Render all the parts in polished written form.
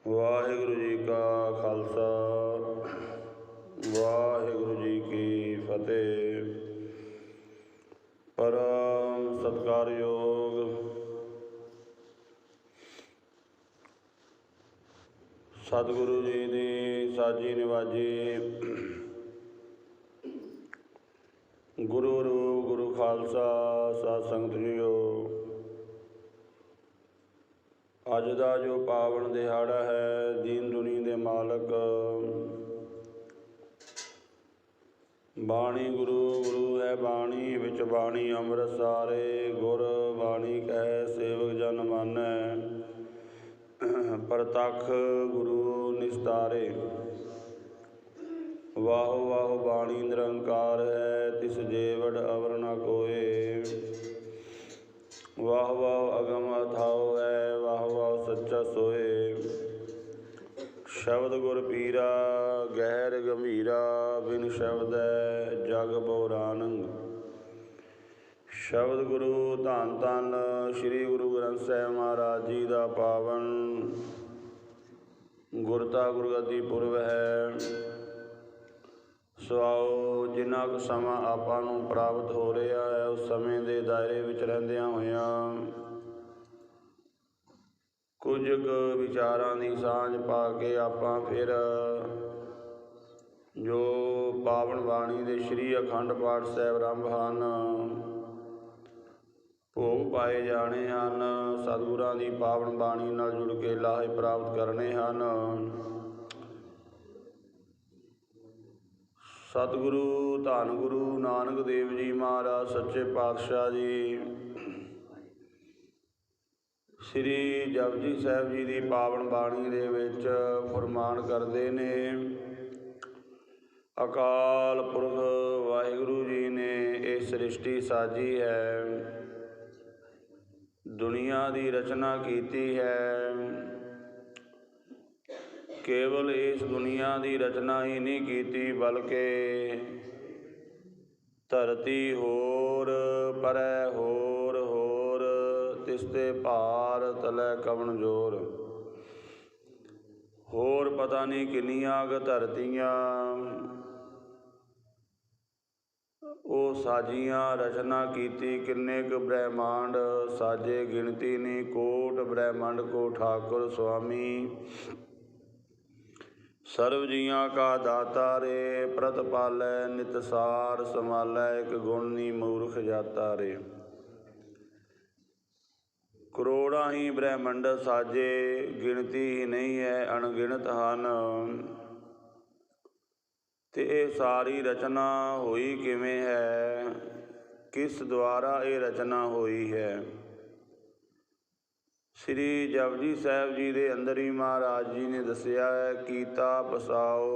वाहिगुरु जी का खालसा वाहिगुरु जी की फतेह। परम सत्कारयोग सतगुरु जी की साजी निवाजी गुरु रूप गुरु खालसा सत संगत जीओ। अज का जो पावन दिहाड़ा है, दीन दुनी दे मालक बाणी गुरु गुरु है बाणी विच बाणी अमृत सारे गुर बाणी कह सेवक जन मानै प्रतख गुरु निस्तारे। वाहो वाहो बाणी निरंकार है तिस जेवड़ अवर न कोय। वाह वाह अगम अथाओ है वाह वाह सच्चा सोए। शब्द गुर पीरा गहर गंभीरा बिन शब्द जग बहुरानंग। शब्द गुरु धन धन श्री गुरु ग्रंथ साहिब महाराज जी का पावन गुरता गुरगति पुरब है। सो आओ जिन्ना कुछ समा आपां नूं प्राप्त हो रहा है उस समय के दायरे विच रहिंदियां होइयां कुछ क विचारां दी सांझ पा के आपां फिर जो पावन बाणी दे श्री अखंड पाठ साहिब आरंभ हन भोग पाए जाने हैं। सतगुरां दी पावन बाणी नाल जुड़ के लाहे प्राप्त करने हैं। सतगुरु धन गुरु नानक देव जी महाराज सच्चे पातशाह जी श्री जपजी साहिब जी की पावन बाणी दे विच फरमान करते ने। अकाल पुरख वाहिगुरु जी ने ये सृष्टि साजी है, दुनिया की रचना की है। केवल इस दुनिया की रचना ही नहीं की बल्कि धरती होर परै होर होर तिसते भार तलै कवन जोर। होर पता नहीं किन्नियां क धरतियां वो साजियां रचना की किन्ने क ब्रह्मांड साजे गिनती नहीं। कोट ब्रह्मांड को ठाकुर स्वामी सर्व जियां का दाता रे प्रतिपालै नितसार संभालै एक गुण नी मूर्ख जाता रे। करोड़ां ही ब्रह्मंड साजे गिनती ही नहीं है अणगिणत हन। ते ये सारी रचना हुई किवें है, किस द्वारा ये रचना हुई है। श्री जपजी साहिब जी के अंदर ही महाराज जी ने दसिया है कीता पसाओ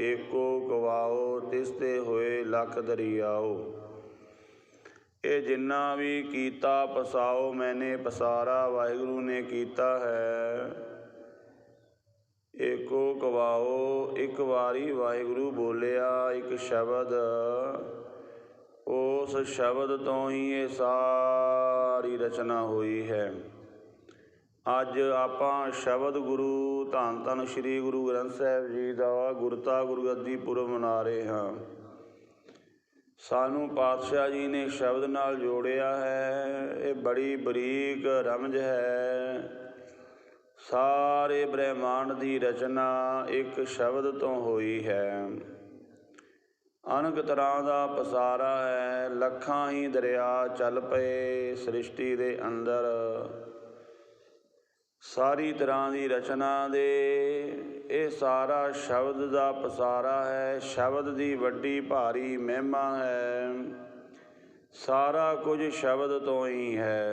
एको गवाओ तिसते होए लख दरियाओ। ये जिन्ना भी कीता पसाओ मैंने पसारा वाहिगुरु ने कीता है। एको गवाओ एक बारी वाहिगुरु बोलिया एक शब्द, उस शब्द तो ही ये सारी रचना हुई है। अज आपां शब्द गुरु धन धन श्री गुरु ग्रंथ साहिब जी का गुरता गुरगद्दी पुरब मना रहे हैं। सानू पातशाह जी ने शब्द नाल जोड़िया है। ये बड़ी बरीक रमज है। सारे ब्रह्मांड की रचना एक शब्द तो हुई है। अनक तरह का पसारा है। लखां ही दरिया चल पे सृष्टि के अंदर। सारी तरह की रचना दे ये सारा शब्द का पसारा है। शब्द की वड्डी भारी महिमा है। सारा कुछ शब्द तो ही है।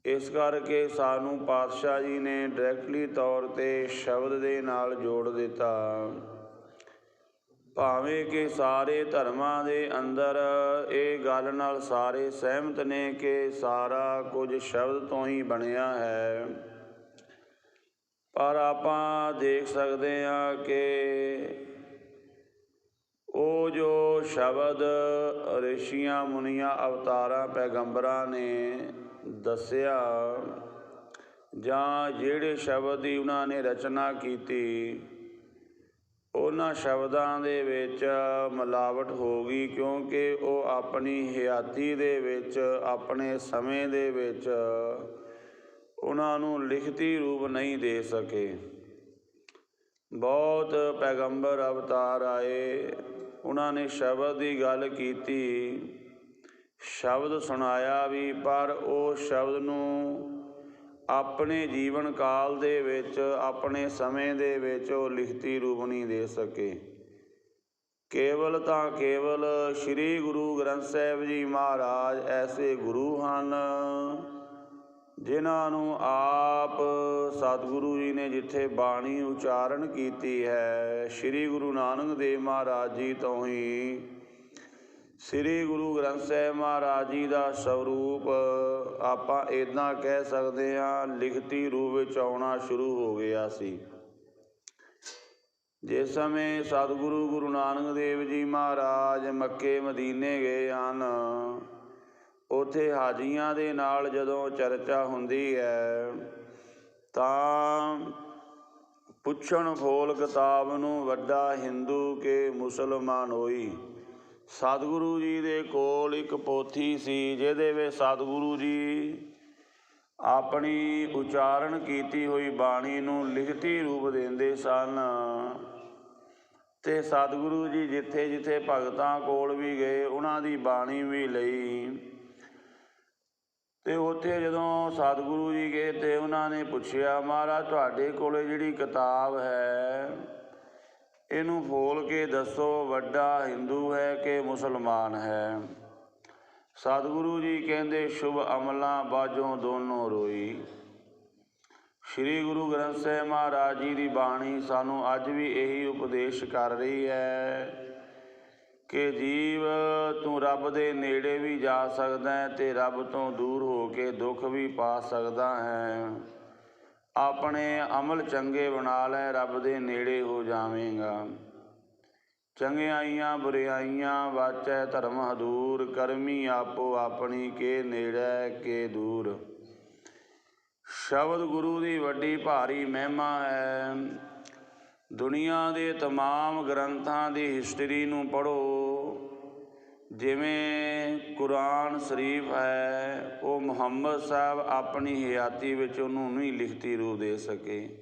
इस करके सानू पातशाह जी ने डायरैक्टली तौर पर शब्द के नाल जोड़ दिता। भावें कि सारे धर्मां दे अंदर ये गल नाल सारे सहमत ने कि सारा कुछ शब्द तो ही बनिया है। पर आपां देख सकते हैं कि वो जो शब्द ऋषियां मुनियां अवतारां पैगंबरां ने दसिया ਜਾਂ ਜਿਹੜੇ ਸ਼ਬਦ ਦੀ ਉਹਨਾਂ ਨੇ ਰਚਨਾ ਕੀਤੀ ਉਹਨਾਂ ਸ਼ਬਦਾਂ ਦੇ ਵਿੱਚ ਮਿਲਾਵਟ ਹੋ ਗਈ, ਕਿਉਂਕਿ ਉਹ ਆਪਣੀ ਹਯਾਤੀ ਦੇ ਵਿੱਚ ਆਪਣੇ ਸਮੇਂ ਦੇ ਵਿੱਚ ਉਹਨਾਂ ਨੂੰ ਲਿਖਤੀ ਰੂਪ ਨਹੀਂ ਦੇ ਸਕੇ। ਬਹੁਤ ਪੈਗੰਬਰ ਅਵਤਾਰ ਆਏ, ਉਹਨਾਂ ਨੇ ਸ਼ਬਦ ਦੀ ਗੱਲ ਕੀਤੀ, ਸ਼ਬਦ ਸੁਣਾਇਆ ਵੀ, ਪਰ ਉਹ ਸ਼ਬਦ ਨੂੰ ਆਪਣੇ ਜੀਵਨ ਕਾਲ ਦੇ ਵਿੱਚ ਆਪਣੇ ਸਮੇਂ ਦੇ ਵਿੱਚ ਉਹ ਲਿਖਤੀ ਰੂਪ ਨਹੀਂ ਦੇ ਸਕੇ। ਕੇਵਲ ਤਾਂ ਕੇਵਲ ਸ਼੍ਰੀ ਗੁਰੂ ਗ੍ਰੰਥ ਸਾਹਿਬ ਜੀ ਮਹਾਰਾਜ ਐਸੇ ਗੁਰੂ ਹਨ ਜਿਨ੍ਹਾਂ ਨੂੰ ਆਪ ਸਤਿਗੁਰੂ ਜੀ ਨੇ ਜਿੱਥੇ ਬਾਣੀ ਉਚਾਰਨ ਕੀਤੀ ਹੈ, ਸ਼੍ਰੀ ਗੁਰੂ ਨਾਨਕ ਦੇਵ ਮਹਾਰਾਜ ਜੀ ਤੋਂ ਹੀ ਸ੍ਰੀ ਗੁਰੂ ਗ੍ਰੰਥ ਸਾਹਿਬ ਮਹਾਰਾਜ ਜੀ ਦਾ ਸਰੂਪ ਆਪਾਂ ਇੱਦਾਂ ਕਹਿ ਸਕਦੇ ਹਾਂ ਲਿਖਤੀ ਰੂਪ ਵਿੱਚ ਆਉਣਾ ਸ਼ੁਰੂ ਹੋ ਗਿਆ ਸੀ। ਜਿਸ ਸਮੇਂ ਸਤਿਗੁਰੂ ਗੁਰੂ ਨਾਨਕ ਦੇਵ ਜੀ ਮਹਾਰਾਜ ਮੱਕੇ ਮਦੀਨੇ ਗਏ ਹਨ, ਉੱਥੇ ਹਾਜੀਆਂ ਦੇ ਨਾਲ ਜਦੋਂ ਚਰਚਾ ਹੁੰਦੀ ਹੈ ਤਾਂ ਪੁੱਛਣ ਫੋਲ ਕਿਤਾਬ ਨੂੰ ਵੱਡਾ ਹਿੰਦੂ ਕੇ ਮੁਸਲਮਾਨ ਹੋਈ। ਸਤਿਗੁਰੂ ਜੀ ਦੇ ਕੋਲ ਇੱਕ ਪੋਥੀ ਸੀ ਜਿਹਦੇ ਵਿੱਚ ਸਤਿਗੁਰੂ ਜੀ ਆਪਣੀ ਉਚਾਰਨ ਕੀਤੀ ਹੋਈ ਬਾਣੀ ਨੂੰ ਲਿਖਤੀ ਰੂਪ ਦਿੰਦੇ ਸਨ। ਅਤੇ ਸਤਿਗੁਰੂ ਜੀ ਜਿੱਥੇ ਜਿੱਥੇ ਭਗਤਾਂ ਕੋਲ ਵੀ ਗਏ ਉਹਨਾਂ ਦੀ ਬਾਣੀ ਵੀ ਲਈ। ਅਤੇ ਉੱਥੇ ਜਦੋਂ ਸਤਿਗੁਰੂ ਜੀ ਗਏ ਅਤੇ ਉਹਨਾਂ ਨੇ ਪੁੱਛਿਆ, ਮਹਾਰਾਜ ਤੁਹਾਡੇ ਕੋਲ ਜਿਹੜੀ ਕਿਤਾਬ ਹੈ ਇਹਨੂੰ ਫੋਲ ਕੇ ਦੱਸੋ, ਵੱਡਾ ਹਿੰਦੂ ਹੈ ਕਿ ਮੁਸਲਮਾਨ ਹੈ। ਸਤਿਗੁਰੂ ਜੀ ਕਹਿੰਦੇ, ਸ਼ੁਭ ਅਮਲਾਂ ਬਾਝੋਂ ਦੋਨੋਂ ਰੋਈ। ਸ਼੍ਰੀ ਗੁਰੂ ਗ੍ਰੰਥ ਸਾਹਿਬ ਮਹਾਰਾਜ ਜੀ ਦੀ ਬਾਣੀ ਸਾਨੂੰ ਅੱਜ ਵੀ ਇਹੀ ਉਪਦੇਸ਼ ਕਰ ਰਹੀ ਹੈ ਕਿ ਜੀਵ ਤੂੰ ਰੱਬ ਦੇ ਨੇੜੇ ਵੀ ਜਾ ਸਕਦਾ ਹੈ ਅਤੇ ਰੱਬ ਤੋਂ ਦੂਰ ਹੋ ਕੇ ਦੁੱਖ ਵੀ ਪਾ ਸਕਦਾ ਹੈ। ਆਪਣੇ ਅਮਲ ਚੰਗੇ ਬਣਾ ਲੈ, ਰੱਬ ਦੇ ਨੇੜੇ ਹੋ ਜਾਵੇਂਗਾ। ਚੰਗਿਆਈਆਂ ਬੁਰਿਆਈਆਂ ਵਾਚੈ ਧਰਮ ਹਦੂਰ, ਕਰਮੀ ਆਪੋ ਆਪਣੀ ਕੇ ਨੇੜੇ ਕੇ ਦੂਰ। ਸ਼ਬਦ ਗੁਰੂ ਦੀ ਵੱਡੀ ਭਾਰੀ ਮਹਿਮਾ ਹੈ। ਦੁਨੀਆ ਦੇ ਤਮਾਮ ਗ੍ਰੰਥਾਂ ਦੀ ਹਿਸਟਰੀ ਨੂੰ ਪੜ੍ਹੋ। ਜਿਵੇਂ ਕੁਰਾਨ ਸ਼ਰੀਫ ਹੈ, ਉਹ ਮੁਹੰਮਦ ਸਾਹਿਬ ਆਪਣੀ ਹਯਾਤੀ ਵਿੱਚ ਉਹਨੂੰ ਨਹੀਂ ਲਿਖਤੀ ਰੂਪ ਦੇ ਸਕੇ।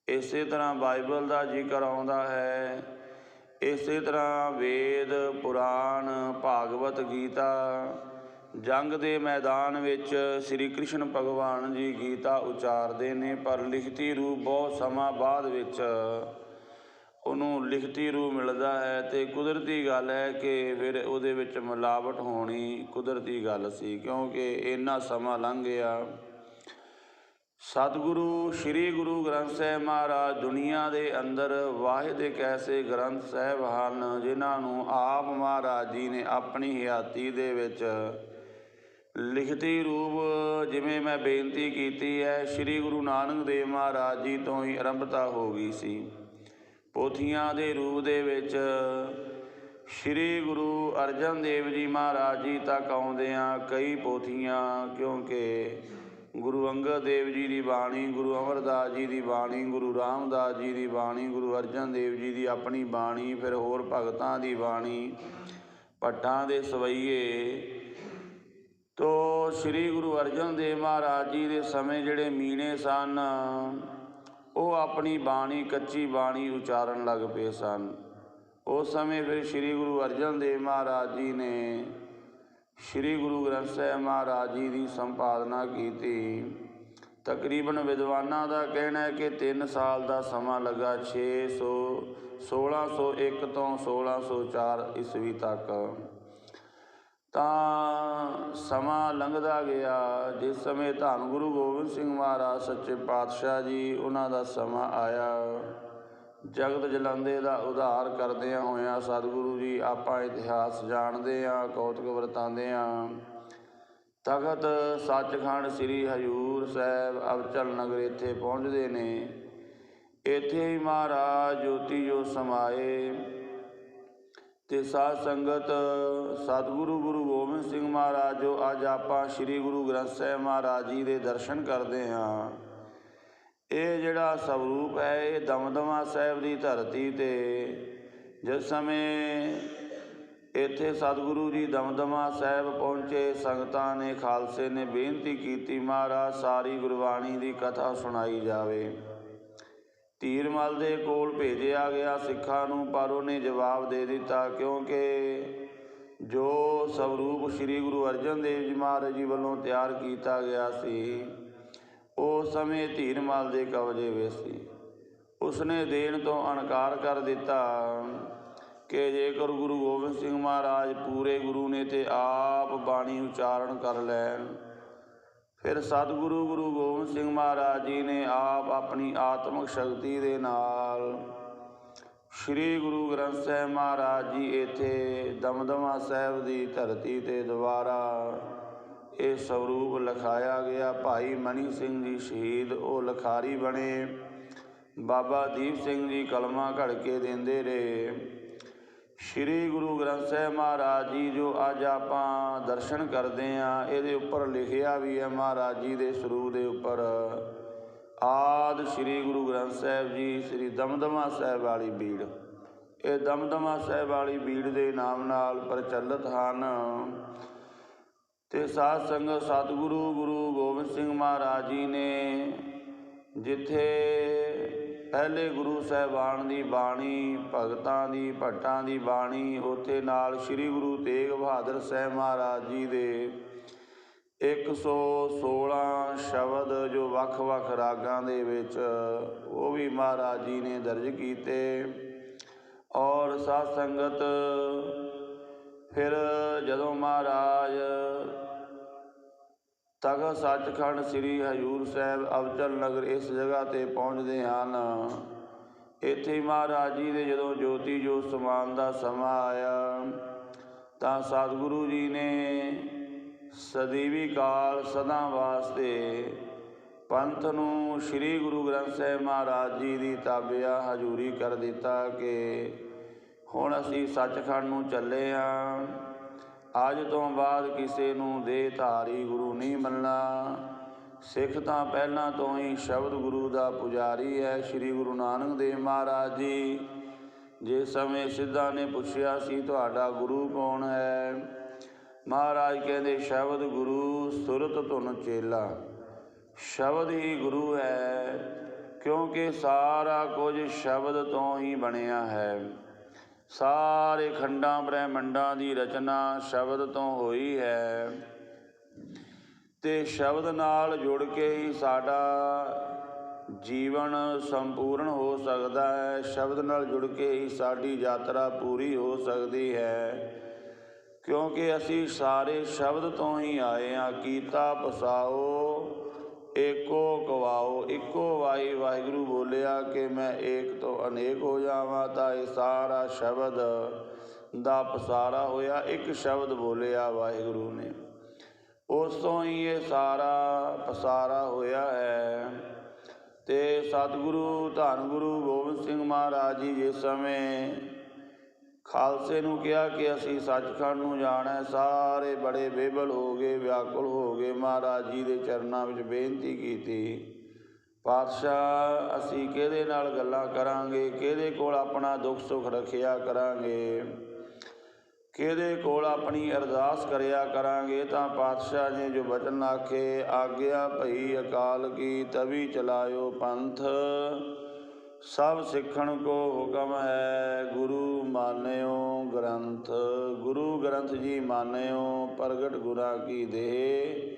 ਇਸੇ ਤਰ੍ਹਾਂ ਬਾਈਬਲ ਦਾ ਜ਼ਿਕਰ ਆਉਂਦਾ ਹੈ, ਇਸੇ ਤਰ੍ਹਾਂ ਵੇਦ ਪੁਰਾਣ ਭਾਗਵਤ ਗੀਤਾ। ਜੰਗ ਦੇ ਮੈਦਾਨ ਵਿੱਚ ਸ਼੍ਰੀ ਕ੍ਰਿਸ਼ਨ ਭਗਵਾਨ ਜੀ ਗੀਤਾ ਉਚਾਰਦੇ ਨੇ, ਪਰ ਲਿਖਤੀ ਰੂਪ ਬਹੁਤ ਸਮਾਂ ਬਾਅਦ ਵਿੱਚ ਉਹਨੂੰ ਲਿਖਤੀ ਰੂਪ ਮਿਲਦਾ ਹੈ। ਅਤੇ ਕੁਦਰਤੀ ਗੱਲ ਹੈ ਕਿ ਫਿਰ ਉਹਦੇ ਵਿੱਚ ਮਿਲਾਵਟ ਹੋਣੀ ਕੁਦਰਤੀ ਗੱਲ ਸੀ, ਕਿਉਂਕਿ ਇੰਨਾ ਸਮਾਂ ਲੰਘ ਗਿਆ। ਸਤਿਗੁਰੂ ਸ਼੍ਰੀ ਗੁਰੂ ਗ੍ਰੰਥ ਸਾਹਿਬ ਮਹਾਰਾਜ ਦੁਨੀਆ ਦੇ ਅੰਦਰ ਵਾਹਿਦ ਇੱਕ ਐਸੇ ਗ੍ਰੰਥ ਸਾਹਿਬ ਹਨ ਜਿਨ੍ਹਾਂ ਨੂੰ ਆਪ ਮਹਾਰਾਜ ਜੀ ਨੇ ਆਪਣੀ ਹਯਾਤੀ ਦੇ ਵਿੱਚ ਲਿਖਤੀ ਰੂਪ, ਜਿਵੇਂ ਮੈਂ ਬੇਨਤੀ ਕੀਤੀ ਹੈ, ਸ਼੍ਰੀ ਗੁਰੂ ਨਾਨਕ ਦੇਵ ਮਹਾਰਾਜ ਜੀ ਤੋਂ ਹੀ ਆਰੰਭਤਾ ਹੋ ਗਈ ਸੀ। ਪੋਥੀਆਂ ਦੇ ਰੂਪ ਦੇ ਵਿੱਚ ਸ਼੍ਰੀ ਗੁਰੂ ਅਰਜਨ ਦੇਵ ਜੀ ਮਹਾਰਾਜ ਜੀ ਤੱਕ ਆਉਂਦਿਆਂ ਕਈ ਪੋਥੀਆਂ, ਕਿਉਂਕਿ ਗੁਰੂ ਅੰਗਦ ਦੇਵ ਜੀ ਦੀ ਬਾਣੀ, ਗੁਰੂ ਅਮਰਦਾਸ ਜੀ ਦੀ ਬਾਣੀ, ਗੁਰੂ ਰਾਮਦਾਸ ਜੀ ਦੀ ਬਾਣੀ, ਗੁਰੂ ਅਰਜਨ ਦੇਵ ਜੀ ਦੀ ਆਪਣੀ ਬਾਣੀ, ਫਿਰ ਹੋਰ ਭਗਤਾਂ ਦੀ ਬਾਣੀ, ਭੱਟਾਂ ਦੇ ਸਵਈਏ। ਤੋ ਸ਼੍ਰੀ ਗੁਰੂ ਅਰਜਨ ਦੇਵ ਮਹਾਰਾਜ ਜੀ ਦੇ ਸਮੇਂ ਜਿਹੜੇ ਮੀਣੇ ਸਨ ਉਹ ਆਪਣੀ ਬਾਣੀ ਕੱਚੀ ਬਾਣੀ ਉਚਾਰਨ ਲੱਗ ਪਏ ਸਨ। ਉਸ ਸਮੇਂ ਫਿਰ ਸ਼੍ਰੀ ਗੁਰੂ ਅਰਜਨ ਦੇਵ ਮਹਾਰਾਜ ਜੀ ਨੇ ਸ਼੍ਰੀ ਗੁਰੂ ਗ੍ਰੰਥ ਸਾਹਿਬ ਮਹਾਰਾਜ ਜੀ ਦੀ ਸੰਪਾਦਨਾ ਕੀਤੀ। ਤਕਰੀਬਨ ਵਿਦਵਾਨਾਂ ਦਾ ਕਹਿਣਾ ਹੈ ਕਿ 3 ਸਾਲ ਦਾ ਸਮਾਂ ਲੱਗਾ, 1601 ਤੋਂ 1604 ਈਸਵੀ ਤੱਕ। ਤਾਂ ਸਮਾਂ ਲੰਘਦਾ ਗਿਆ। ਜਿਸ ਸਮੇਂ ਧੰਨ ਗੁਰੂ ਗੋਬਿੰਦ ਸਿੰਘ ਮਹਾਰਾਜ ਸੱਚੇ ਪਾਤਸ਼ਾਹ ਜੀ ਉਹਨਾਂ ਦਾ ਸਮਾਂ ਆਇਆ, ਜਗਤ ਜਲਾਂਦੇ ਦਾ ਉਧਾਰ ਕਰਦਿਆਂ ਹੋਇਆਂ ਸਤਿਗੁਰੂ ਜੀ, ਆਪਾਂ ਇਤਿਹਾਸ ਜਾਣਦੇ ਹਾਂ, ਕੌਤਕ ਵਰਤਾਉਂਦੇ ਹਾਂ। ਤਖਤ ਸੱਚਖੰਡ ਸ੍ਰੀ ਹਜ਼ੂਰ ਸਾਹਿਬ ਅਬਚਲ ਨਗਰ ਇੱਥੇ ਪਹੁੰਚਦੇ ਨੇ। ਇੱਥੇ ਹੀ ਮਹਾਰਾਜ ਜੋਤੀ ਜੋ ਸਮਾਏ ਅਤੇ ਸਾਧ ਸੰਗਤ ਸਤਿਗੁਰੂ ਗੁਰੂ ਗੋਬਿੰਦ ਸਿੰਘ ਮਹਾਰਾਜ ਜੋ ਅੱਜ ਆਪਾਂ ਸ਼੍ਰੀ ਗੁਰੂ ਗ੍ਰੰਥ ਸਾਹਿਬ ਮਹਾਰਾਜ ਜੀ ਦੇ ਦਰਸ਼ਨ ਕਰਦੇ ਹਾਂ, ਇਹ ਜਿਹੜਾ ਸਵਰੂਪ ਹੈ ਇਹ ਦਮਦਮਾ ਸਾਹਿਬ ਦੀ ਧਰਤੀ 'ਤੇ ਜਿਸ ਸਮੇਂ ਇੱਥੇ ਸਤਿਗੁਰੂ ਜੀ ਦਮਦਮਾ ਸਾਹਿਬ ਪਹੁੰਚੇ, ਸੰਗਤਾਂ ਨੇ, ਖਾਲਸੇ ਨੇ ਬੇਨਤੀ ਕੀਤੀ, ਮਹਾਰਾਜ ਸਾਰੀ ਗੁਰਬਾਣੀ ਦੀ ਕਥਾ ਸੁਣਾਈ ਜਾਵੇ। ਧੀਰਮਲ ਦੇ ਕੋਲ ਭੇਜਿਆ ਗਿਆ ਸਿੱਖਾਂ ਨੂੰ, ਪਰ ਉਹਨੇ ਜਵਾਬ ਦੇ ਦਿੱਤਾ, ਕਿਉਂਕਿ ਜੋ ਸਵਰੂਪ ਸ੍ਰੀ ਗੁਰੂ ਅਰਜਨ ਦੇਵ ਜੀ ਮਹਾਰਾਜ ਜੀ ਵੱਲੋਂ ਤਿਆਰ ਕੀਤਾ ਗਿਆ ਸੀ ਉਸ ਸਮੇਂ ਧੀਰਮਲ ਦੇ ਕਬਜ਼ੇ ਵਿੱਚ ਸੀ। ਉਸਨੇ ਦੇਣ ਤੋਂ ਇਨਕਾਰ ਕਰ ਦਿੱਤਾ ਕਿ ਜੇਕਰ ਗੁਰੂ ਗੋਬਿੰਦ ਸਿੰਘ ਮਹਾਰਾਜ ਪੂਰੇ ਗੁਰੂ ਨੇ ਤੇ ਆਪ ਬਾਣੀ ਉਚਾਰਨ ਕਰ ਲੈਣ। ਫਿਰ ਸਤਿਗੁਰੂ ਗੁਰੂ ਗੋਬਿੰਦ ਸਿੰਘ ਮਹਾਰਾਜ ਜੀ ਨੇ ਆਪ ਆਪਣੀ ਆਤਮਿਕ ਸ਼ਕਤੀ ਦੇ ਨਾਲ ਸ਼੍ਰੀ ਗੁਰੂ ਗ੍ਰੰਥ ਸਾਹਿਬ ਮਹਾਰਾਜ ਜੀ ਇੱਥੇ ਦਮਦਮਾ ਸਾਹਿਬ ਦੀ ਧਰਤੀ 'ਤੇ ਦੁਬਾਰਾ ਇਹ ਸਵਰੂਪ ਲਿਖਾਇਆ ਗਿਆ। ਭਾਈ ਮਨੀ ਸਿੰਘ ਜੀ ਸ਼ਹੀਦ ਉਹ ਲਿਖਾਰੀ ਬਣੇ। ਬਾਬਾ ਦੀਪ ਸਿੰਘ ਜੀ ਕਲਮਾਂ ਘੜ ਕੇ ਦਿੰਦੇ ਰਹੇ। ਸ਼੍ਰੀ ਗੁਰੂ ਗ੍ਰੰਥ ਸਾਹਿਬ ਮਹਾਰਾਜ ਜੀ ਜੋ ਅੱਜ ਆਪਾਂ ਦਰਸ਼ਨ ਕਰਦੇ ਹਾਂ, ਇਹਦੇ ਉੱਪਰ ਲਿਖਿਆ ਵੀ ਹੈ ਮਹਾਰਾਜ ਜੀ ਦੇ ਸਰੂਪ ਦੇ ਉੱਪਰ, ਆਦਿ ਸ਼੍ਰੀ ਗੁਰੂ ਗ੍ਰੰਥ ਸਾਹਿਬ ਜੀ ਸ੍ਰੀ ਦਮਦਮਾ ਸਾਹਿਬ ਵਾਲੀ ਬੀੜ। ਇਹ ਦਮਦਮਾ ਸਾਹਿਬ ਵਾਲੀ ਬੀੜ ਦੇ ਨਾਮ ਨਾਲ ਪ੍ਰਚਲਿਤ ਹਨ। ਅਤੇ ਸਾਧ ਸੰਗਤ ਸਤਿਗੁਰੂ ਗੁਰੂ ਗੋਬਿੰਦ ਸਿੰਘ ਮਹਾਰਾਜ ਜੀ ਨੇ ਜਿੱਥੇ ਪਹਿਲੇ ਗੁਰੂ ਸਾਹਿਬਾਨ ਦੀ ਬਾਣੀ, ਭਗਤਾਂ ਦੀ, ਭੱਟਾਂ ਦੀ ਬਾਣੀ, ਉੱਥੇ ਨਾਲ ਸ਼੍ਰੀ ਗੁਰੂ ਤੇਗ ਬਹਾਦਰ ਸਾਹਿਬ ਮਹਾਰਾਜ ਜੀ ਦੇ 116 ਸ਼ਬਦ ਜੋ ਵੱਖ-ਵੱਖ ਰਾਗਾਂ ਦੇ ਵਿੱਚ ਉਹ ਵੀ ਮਹਾਰਾਜ ਜੀ ਨੇ ਦਰਜ ਕੀਤੇ। ਔਰ ਸਾਧ ਸੰਗਤ ਫਿਰ ਜਦੋਂ ਮਹਾਰਾਜ ਤਖਤ ਸੱਚਖੰਡ ਸ੍ਰੀ ਹਜ਼ੂਰ ਸਾਹਿਬ ਅਬਚਲ ਨਗਰ ਇਸ ਜਗ੍ਹਾ 'ਤੇ ਪਹੁੰਚਦੇ ਹਨ, ਇੱਥੇ ਮਹਾਰਾਜ ਜੀ ਦੇ ਜਦੋਂ ਜੋਤੀ ਜੋਤ ਸਮਾਉਣ ਦਾ ਸਮਾਂ ਆਇਆ ਤਾਂ ਸਤਿਗੁਰੂ ਜੀ ਨੇ ਸਦੀਵੀ ਕਾਲ ਸਦਾ ਵਾਸਤੇ ਪੰਥ ਨੂੰ ਸ਼੍ਰੀ ਗੁਰੂ ਗ੍ਰੰਥ ਸਾਹਿਬ ਮਹਾਰਾਜ ਜੀ ਦੀ ਤਾਬਿਆ ਹਜ਼ੂਰੀ ਕਰ ਦਿੱਤਾ ਕਿ ਹੁਣ ਅਸੀਂ ਸੱਚਖੰਡ ਨੂੰ ਚੱਲੇ ਹਾਂ। ਅੱਜ ਤੋਂ ਬਾਅਦ ਕਿਸੇ ਨੂੰ ਦੇਹਧਾਰੀ ਗੁਰੂ ਨਹੀਂ ਮੰਨਣਾ। ਸਿੱਖ ਤਾਂ ਪਹਿਲਾਂ ਤੋਂ ਹੀ ਸ਼ਬਦ ਗੁਰੂ ਦਾ ਪੁਜਾਰੀ ਹੈ। ਸ਼੍ਰੀ ਗੁਰੂ ਨਾਨਕ ਦੇਵ ਮਹਾਰਾਜ ਜੀ ਜਿਸ ਸਮੇਂ ਸਿੱਧਾਂ ਨੇ ਪੁੱਛਿਆ ਸੀ ਤੁਹਾਡਾ ਗੁਰੂ ਕੌਣ ਹੈ, ਮਹਾਰਾਜ ਕਹਿੰਦੇ ਸ਼ਬਦ ਗੁਰੂ ਸੁਰਤ ਧੁਨ ਚੇਲਾ। ਸ਼ਬਦ ਹੀ ਗੁਰੂ ਹੈ, ਕਿਉਂਕਿ ਸਾਰਾ ਕੁਝ ਸ਼ਬਦ ਤੋਂ ਹੀ ਬਣਿਆ ਹੈ। ਸਾਰੇ ਖੰਡਾਂ ਬ੍ਰਹਿਮੰਡਾਂ ਦੀ ਰਚਨਾ ਸ਼ਬਦ ਤੋਂ ਹੋਈ ਹੈ ਅਤੇ ਸ਼ਬਦ ਨਾਲ ਜੁੜ ਕੇ ਹੀ ਸਾਡਾ ਜੀਵਨ ਸੰਪੂਰਨ ਹੋ ਸਕਦਾ ਹੈ। ਸ਼ਬਦ ਨਾਲ ਜੁੜ ਕੇ ਹੀ ਸਾਡੀ ਯਾਤਰਾ ਪੂਰੀ ਹੋ ਸਕਦੀ ਹੈ, ਕਿਉਂਕਿ ਅਸੀਂ ਸਾਰੇ ਸ਼ਬਦ ਤੋਂ ਹੀ ਆਏ ਹਾਂ। ਕੀਤਾ ਪਸਾਓ ਏਕੋ ਕਵਾਓ, ਇੱਕੋ ਵਾਹਿ ਵਾਹਿਗੁਰੂ ਬੋਲਿਆ ਕਿ ਮੈਂ ਏਕ ਤੋਂ ਅਨੇਕ ਹੋ ਜਾਵਾਂ, ਤਾਂ ਇਹ ਸਾਰਾ ਸ਼ਬਦ ਦਾ ਪਸਾਰਾ ਹੋਇਆ। ਇੱਕ ਸ਼ਬਦ ਬੋਲਿਆ ਵਾਹਿਗੁਰੂ ਨੇ, ਉਸ ਤੋਂ ਹੀ ਇਹ ਸਾਰਾ ਪਸਾਰਾ ਹੋਇਆ ਹੈ। ਅਤੇ ਸਤਿਗੁਰੂ ਧੰਨ ਗੁਰੂ ਗੋਬਿੰਦ ਸਿੰਘ ਮਹਾਰਾਜ ਜੀ ਜਿਸ ਸਮੇਂ ਖਾਲਸੇ ਨੂੰ ਕਿਹਾ ਕਿ ਅਸੀਂ ਸੱਚਖੰਡ ਨੂੰ ਜਾਣਾ, ਸਾਰੇ ਬੜੇ ਬੇਬਲ ਹੋ ਗਏ, ਵਿਆਕੁਲ ਹੋ ਗਏ। ਮਹਾਰਾਜ ਜੀ ਦੇ ਚਰਨਾਂ ਵਿੱਚ ਬੇਨਤੀ ਕੀਤੀ, ਪਾਤਸ਼ਾਹ ਅਸੀਂ ਕਿਹਦੇ ਨਾਲ ਗੱਲਾਂ ਕਰਾਂਗੇ, ਕਿਹਦੇ ਕੋਲ ਆਪਣਾ ਦੁੱਖ ਸੁੱਖ ਰੱਖਿਆ ਕਰਾਂਗੇ, ਕਿਹਦੇ ਕੋਲ ਆਪਣੀ ਅਰਦਾਸ ਕਰਿਆ ਕਰਾਂਗੇ। ਤਾਂ ਪਾਤਸ਼ਾਹ ਨੇ ਜੋ ਬਚਨ ਆਖੇ, ਆਗਿਆ ਭਈ ਅਕਾਲ ਕੀ ਤਵੀ ਚਲਾਇਓ ਪੰਥ, ਸਭ ਸਿੱਖਣ ਕੋ ਹੁਕਮ ਹੈ ਗੁਰੂ ਮਾਨਿਓ ਗ੍ਰੰਥ। ਗੁਰੂ ਗ੍ਰੰਥ ਜੀ ਮਾਨਿਓ ਪ੍ਰਗਟ ਗੁਰਾਂ ਕੀ ਦੇਹ,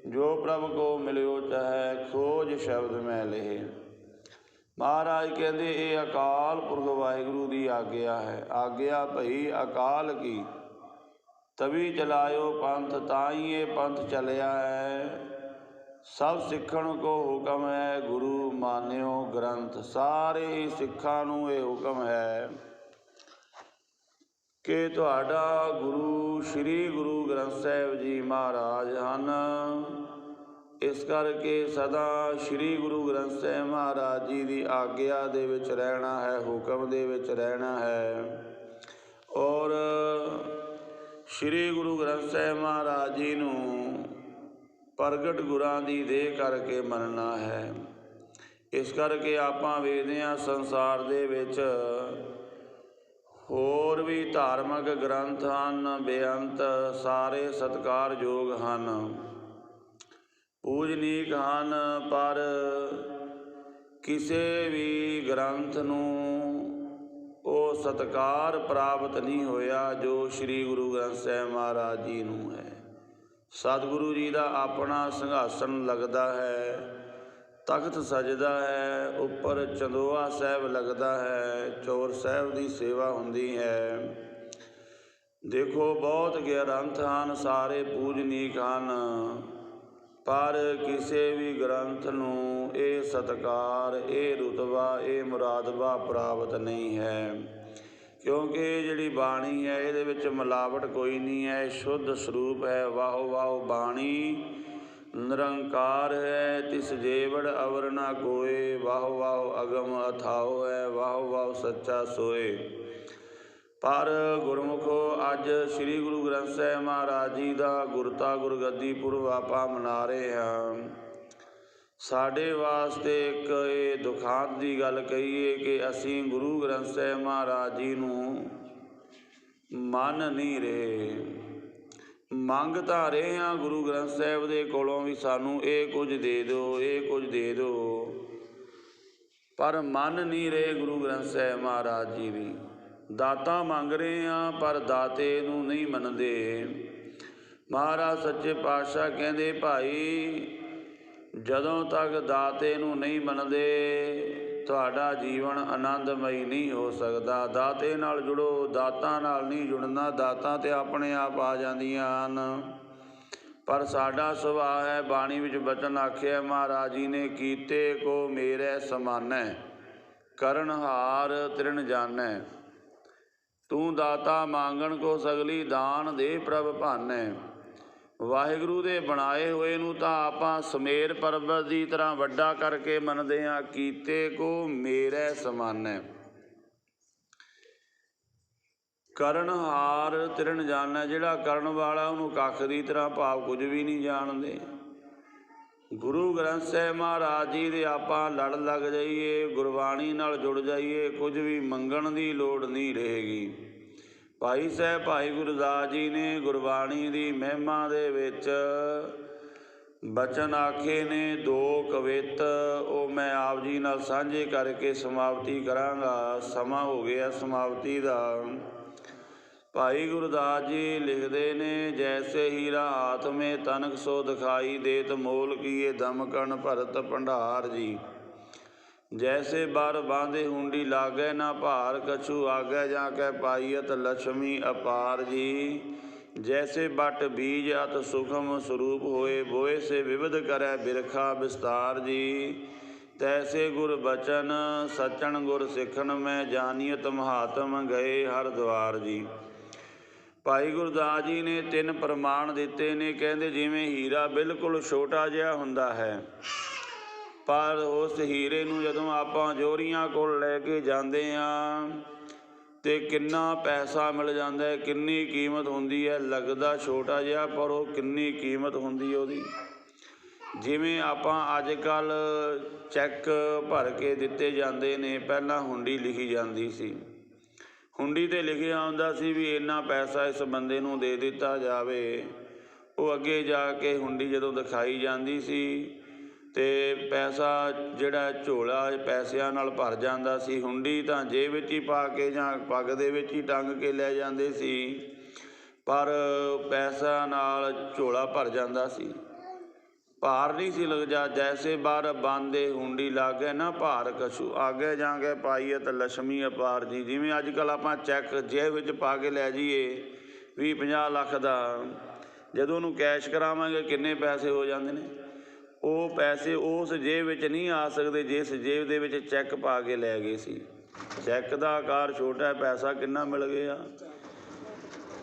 ਜੋ ਪ੍ਰਭ ਕੋ ਮਿਲਿਓ ਚਾਹੈ ਖੋਜ ਸ਼ਬਦ ਮੈਂ ਲੇਹ। ਮਹਾਰਾਜ ਕਹਿੰਦੇ ਇਹ ਅਕਾਲ ਪੁਰਖ ਵਾਹਿਗੁਰੂ ਦੀ ਆਗਿਆ ਹੈ। ਆਗਿਆ ਭਈ ਅਕਾਲ ਕੀ ਤਵੀ ਚਲਾਇਓ ਪੰਥ, ਤਾਂ ਹੀ ਇਹ ਪੰਥ ਚੱਲਿਆ ਹੈ। ਸਭ ਸਿੱਖਣ ਕੋ ਹੁਕਮ ਹੈ ਗੁਰੂ ਮਾਨਿਓ ਗ੍ਰੰਥ। ਸਾਰੇ ਹੀ ਸਿੱਖਾਂ ਨੂੰ ਇਹ ਹੁਕਮ ਹੈ ਕਿ ਤੁਹਾਡਾ ਗੁਰੂ ਸ਼੍ਰੀ ਗੁਰੂ ਗ੍ਰੰਥ ਸਾਹਿਬ ਜੀ ਮਹਾਰਾਜ ਹਨ। ਇਸ ਕਰਕੇ ਸਦਾ ਸ਼੍ਰੀ ਗੁਰੂ ਗ੍ਰੰਥ ਸਾਹਿਬ ਮਹਾਰਾਜ ਜੀ ਦੀ ਆਗਿਆ ਦੇ ਵਿੱਚ ਰਹਿਣਾ ਹੈ, ਹੁਕਮ ਦੇ ਵਿੱਚ ਰਹਿਣਾ ਹੈ। ਔਰ ਸ਼੍ਰੀ ਗੁਰੂ ਗ੍ਰੰਥ ਸਾਹਿਬ ਮਹਾਰਾਜ ਜੀ ਨੂੰ ਪ੍ਰਗਟ ਗੁਰਾਂ ਦੀ ਦੇਹ ਕਰਕੇ ਮੰਨਣਾ ਹੈ। ਇਸ ਕਰਕੇ ਆਪਾਂ ਵੇਖਦੇ ਹਾਂ ਸੰਸਾਰ ਦੇ ਵਿੱਚ ਹੋਰ ਵੀ ਧਾਰਮਿਕ ਗ੍ਰੰਥ ਹਨ, ਬੇਅੰਤ ਸਾਰੇ ਸਤਿਕਾਰਯੋਗ ਹਨ, ਪੂਜਨੀਕ ਹਨ, ਪਰ ਕਿਸੇ ਵੀ ਗ੍ਰੰਥ ਨੂੰ ਉਹ ਸਤਿਕਾਰ ਪ੍ਰਾਪਤ ਨਹੀਂ ਹੋਇਆ ਜੋ ਸ੍ਰੀ ਗੁਰੂ ਗ੍ਰੰਥ ਸਾਹਿਬ ਮਹਾਰਾਜ ਜੀ ਨੂੰ ਹੈ। ਸਤਿਗੁਰੂ ਜੀ ਦਾ ਆਪਣਾ ਸਿੰਘਾਸਣ ਲੱਗਦਾ ਹੈ, ਤਖਤ ਸਜਦਾ ਹੈ, ਉੱਪਰ ਚੰਦੋਆ ਸਾਹਿਬ ਲੱਗਦਾ ਹੈ, ਚੌਰ ਸਾਹਿਬ ਦੀ ਸੇਵਾ ਹੁੰਦੀ ਹੈ। ਦੇਖੋ ਬਹੁਤ ਗ੍ਰੰਥ ਹਨ, ਸਾਰੇ ਪੂਜਨੀਕ ਹਨ, ਪਰ ਕਿਸੇ ਵੀ ਗ੍ਰੰਥ ਨੂੰ ਇਹ ਸਤਿਕਾਰ, ਇਹ ਰੁਤਬਾ, ਇਹ ਮੁਰਾਦਬਾ ਪ੍ਰਾਪਤ ਨਹੀਂ ਹੈ, ਕਿਉਂਕਿ ਜਿਹੜੀ ਬਾਣੀ ਹੈ ਇਹਦੇ ਵਿੱਚ ਮਿਲਾਵਟ ਕੋਈ ਨਹੀਂ ਹੈ, ਸ਼ੁੱਧ ਸਰੂਪ ਹੈ। ਵਾਹੋ ਵਾਹੋ ਬਾਣੀ ਨਿਰੰਕਾਰ ਹੈ, ਤਿਸ ਜੇਵੜ ਅਵਰ ਨਾ ਕੋਏ, ਵਾਹੋ ਵਾਹੋ ਅਗਮ ਅਥਾਓ ਹੈ, ਵਾਹੋ ਵਾਹੋ ਸੱਚਾ ਸੋਏ। ਪਰ ਗੁਰਮੁਖੋ ਅੱਜ ਸ੍ਰੀ ਗੁਰੂ ਗ੍ਰੰਥ ਸਾਹਿਬ ਮਹਾਰਾਜ ਜੀ ਦਾ ਗੁਰਤਾ ਗੁਰਗੱਦੀ ਪੁਰਬ ਆਪਾਂ ਮਨਾ ਰਹੇ ਹਾਂ। ਸਾਡੇ ਵਾਸਤੇ ਇੱਕ ਇਹ ਦੁਖਾਂਤ ਦੀ ਗੱਲ ਕਹੀਏ ਕਿ ਅਸੀਂ ਗੁਰੂ ਗ੍ਰੰਥ ਸਾਹਿਬ ਮਹਾਰਾਜ ਜੀ ਨੂੰ ਮੰਨ ਨਹੀਂ ਰਹੇ। ਮੰਗ ਤਾਂ ਰਹੇ ਹਾਂ ਗੁਰੂ ਗ੍ਰੰਥ ਸਾਹਿਬ ਦੇ ਕੋਲੋਂ ਵੀ ਸਾਨੂੰ ਇਹ ਕੁਝ ਦੇ ਦਿਓ, ਇਹ ਕੁਝ ਦੇ ਦਿਓ, ਪਰ ਮੰਨ ਨਹੀਂ ਰਹੇ ਗੁਰੂ ਗ੍ਰੰਥ ਸਾਹਿਬ ਮਹਾਰਾਜ ਜੀ ਵੀ। ਦਾਤਾਂ ਮੰਗ ਰਹੇ ਹਾਂ ਪਰ ਦਾਤੇ ਨੂੰ ਨਹੀਂ ਮੰਨਦੇ। ਮਹਾਰਾਜ ਸੱਚੇ ਪਾਤਸ਼ਾਹ ਕਹਿੰਦੇ ਭਾਈ ਜਦੋਂ ਤੱਕ ਦਾਤੇ ਨੂੰ ਨਹੀਂ ਮੰਨਦੇ ਤੁਹਾਡਾ ਜੀਵਨ ਆਨੰਦਮਈ ਨਹੀਂ ਹੋ ਸਕਦਾ। ਦਾਤੇ ਨਾਲ ਜੁੜੋ, ਦਾਤਾਂ ਨਾਲ ਨਹੀਂ ਜੁੜਨਾ। ਦਾਤਾਂ ਤੇ ਆਪਣੇ ਆਪ ਆ ਜਾਂਦੀਆਂ ਹਨ, ਪਰ ਸਾਡਾ ਸੁਭਾਅ ਹੈ, ਬਾਣੀ ਵਿੱਚ ਬਚਨ ਆਖਿਆ ਮਹਾਰਾਜ ਜੀ ਨੇ, ਕੀਤੇ ਕੋ ਮੇਰੇ ਸਮਾਨੈ ਕਰਨਹਾਰ ਤ੍ਰਿਣ ਜਾਣੈ, ਤੂੰ ਦਾਤਾ ਮੰਗਣ ਕੋ ਸਗਲੀ ਦਾਨ ਦੇ ਪ੍ਰਭ ਭਾਨੈ। ਵਾਹਿਗੁਰੂ ਦੇ ਬਣਾਏ ਹੋਏ ਨੂੰ ਤਾਂ ਆਪਾਂ ਸਮੇਰ ਪਰਬਤ ਦੀ ਤਰ੍ਹਾਂ ਵੱਡਾ ਕਰਕੇ ਮੰਨਦੇ ਹਾਂ। ਕੀਤੇ ਕੋ ਮੇਰੇ ਸਮਾਨੈ ਕਰਨਹਾਰ ਤ੍ਰਿਣ ਜਾਣੈ, ਜਿਹੜਾ ਕਰਨ ਵਾਲਾ ਉਹਨੂੰ ਕੱਖ ਦੀ ਤਰ੍ਹਾਂ, ਭਾਵ ਕੁਝ ਵੀ ਨਹੀਂ ਜਾਣਦੇ। ਗੁਰੂ ਗ੍ਰੰਥ ਸਾਹਿਬ ਮਹਾਰਾਜ ਜੀ ਦੇ ਆਪਾਂ ਲੜ ਲੱਗ ਜਾਈਏ, ਗੁਰਬਾਣੀ ਨਾਲ ਜੁੜ ਜਾਈਏ, ਕੁਝ ਵੀ ਮੰਗਣ ਦੀ ਲੋੜ ਨਹੀਂ ਰਹੇਗੀ। ਭਾਈ ਸਾਹਿਬ ਭਾਈ ਗੁਰਦਾਸ ਜੀ ਨੇ ਗੁਰਬਾਣੀ ਦੀ ਮਹਿਮਾ ਦੇ ਵਿੱਚ ਬਚਨ ਆਖੇ ਨੇ, 2 ਕਵਿੱਤ, ਉਹ ਮੈਂ ਆਪ ਜੀ ਨਾਲ ਸਾਂਝੇ ਕਰਕੇ ਸਮਾਪਤੀ ਕਰਾਂਗਾ। ਸਮਾਂ ਹੋ ਗਿਆ ਸਮਾਪਤੀ ਦਾ। ਭਾਈ ਗੁਰਦਾਸ ਜੀ ਲਿਖਦੇ ਨੇ, ਜੈਸੇ ਹੀਰਾ ਹਾਥ ਮੇ ਤਨਕ ਸੋ ਦਿਖਾਈ ਦੇਤ, ਮੋਲ ਕੀਏ ਦਮਕਣ ਭਰਤ ਭੰਡਾਰ ਜੀ। ਜੈਸੇ ਬਰ ਬਾਂਧੇ ਹੁੰਡੀ ਲਾਗੈ ਨਾ ਭਾਰ, ਕਛੂ ਆਗੈ ਜਾਂ ਕੈ ਪਾਈਅਤ ਲਛਮੀ ਅਪਾਰ ਜੀ। ਜੈਸੇ ਬਟ ਬੀਜ ਅਤ ਸੁਖਮ ਸਰੂਪ ਹੋਏ, ਬੋਏ ਸੇ ਵਿਵਧ ਕਰੈ ਬਿਰਖਾ ਵਿਸਤਾਰ ਜੀ। ਤੈਸੇ ਗੁਰ ਬਚਨ ਸਚਣ ਗੁਰ ਸਿੱਖਣ, ਮੈਂ ਜਾਨੀਅਤ ਮਹਾਤਮ ਗਏ ਹਰ ਦੁਆਰ ਜੀ। ਭਾਈ ਗੁਰਦਾਸ ਜੀ ਨੇ 3 ਪ੍ਰਮਾਣ ਦਿੱਤੇ ਨੇ। ਕਹਿੰਦੇ ਜਿਵੇਂ ਹੀਰਾ ਬਿਲਕੁਲ ਛੋਟਾ ਜਿਹਾ ਹੁੰਦਾ ਹੈ, ਪਰ ਉਸ ਹੀਰੇ ਨੂੰ ਜਦੋਂ ਆਪਾਂ ਜੋਰੀਆਂ ਕੋਲ ਲੈ ਕੇ ਜਾਂਦੇ ਹਾਂ ਤੇ ਕਿੰਨਾ ਪੈਸਾ ਮਿਲ ਜਾਂਦਾ ਹੈ, ਕਿੰਨੀ ਕੀਮਤ ਹੁੰਦੀ ਹੈ। ਲੱਗਦਾ ਛੋਟਾ ਜਿਹਾ, ਪਰ ਉਹ ਕਿੰਨੀ ਕੀਮਤ ਹੁੰਦੀ ਉਹਦੀ। ਜਿਵੇਂ ਆਪਾਂ ਅੱਜ ਕੱਲ੍ਹ ਚੈੱਕ ਭਰ ਕੇ ਦਿੱਤੇ ਜਾਂਦੇ ਨੇ, ਪਹਿਲਾਂ ਹੁੰਡੀ ਲਿਖੀ ਜਾਂਦੀ ਸੀ। ਹੁੰਡੀ 'ਤੇ ਲਿਖਿਆ ਹੁੰਦਾ ਸੀ ਵੀ ਇੰਨਾ ਪੈਸਾ ਇਸ ਬੰਦੇ ਨੂੰ ਦੇ ਦਿੱਤਾ ਜਾਵੇ। ਉਹ ਅੱਗੇ ਜਾ ਕੇ ਹੁੰਡੀ ਜਦੋਂ ਦਿਖਾਈ ਜਾਂਦੀ ਸੀ ਅਤੇ ਪੈਸਾ ਜਿਹੜਾ ਝੋਲਾ ਪੈਸਿਆਂ ਨਾਲ ਭਰ ਜਾਂਦਾ ਸੀ। ਹੁੰਡੀ ਤਾਂ ਜੇਬ ਵਿੱਚ ਹੀ ਪਾ ਕੇ ਜਾਂ ਪੱਗ ਦੇ ਵਿੱਚ ਹੀ ਟੰਗ ਕੇ ਲੈ ਜਾਂਦੇ ਸੀ, ਪਰ ਪੈਸਾ ਨਾਲ ਝੋਲਾ ਭਰ ਜਾਂਦਾ ਸੀ, ਭਾਰ ਨਹੀਂ ਸੀ ਲੱਗਦਾ। ਜੈਸੇ ਬਰ ਬਾਂਧੇ ਹੁੰਡੀ ਲਾਗੈ ਨਾ ਭਾਰ ਕਛੂ ਆਗੈ ਜਾਂ ਕੇ ਪਾਈਅਤ ਲਛਮੀ ਅਪਾਰ ਜੀ। ਜਿਵੇਂ ਅੱਜ ਕੱਲ੍ਹ ਆਪਾਂ ਚੈੱਕ ਜੇਬ ਵਿੱਚ ਪਾ ਕੇ ਲੈ ਜਾਈਏ 20-50 ਲੱਖ ਦਾ, ਜਦੋਂ ਉਹਨੂੰ ਕੈਸ਼ ਕਰਾਵਾਂਗੇ ਕਿੰਨੇ ਪੈਸੇ ਹੋ ਜਾਂਦੇ ਨੇ। ਉਹ ਪੈਸੇ ਉਸ ਜੇਬ ਵਿੱਚ ਨਹੀਂ ਆ ਸਕਦੇ ਜਿਸ ਜੇਬ ਦੇ ਵਿੱਚ ਚੈੱਕ ਪਾ ਕੇ ਲੈ ਗਏ ਸੀ। ਚੈੱਕ ਦਾ ਆਕਾਰ ਛੋਟਾ, ਪੈਸਾ ਕਿੰਨਾ ਮਿਲ ਗਿਆ।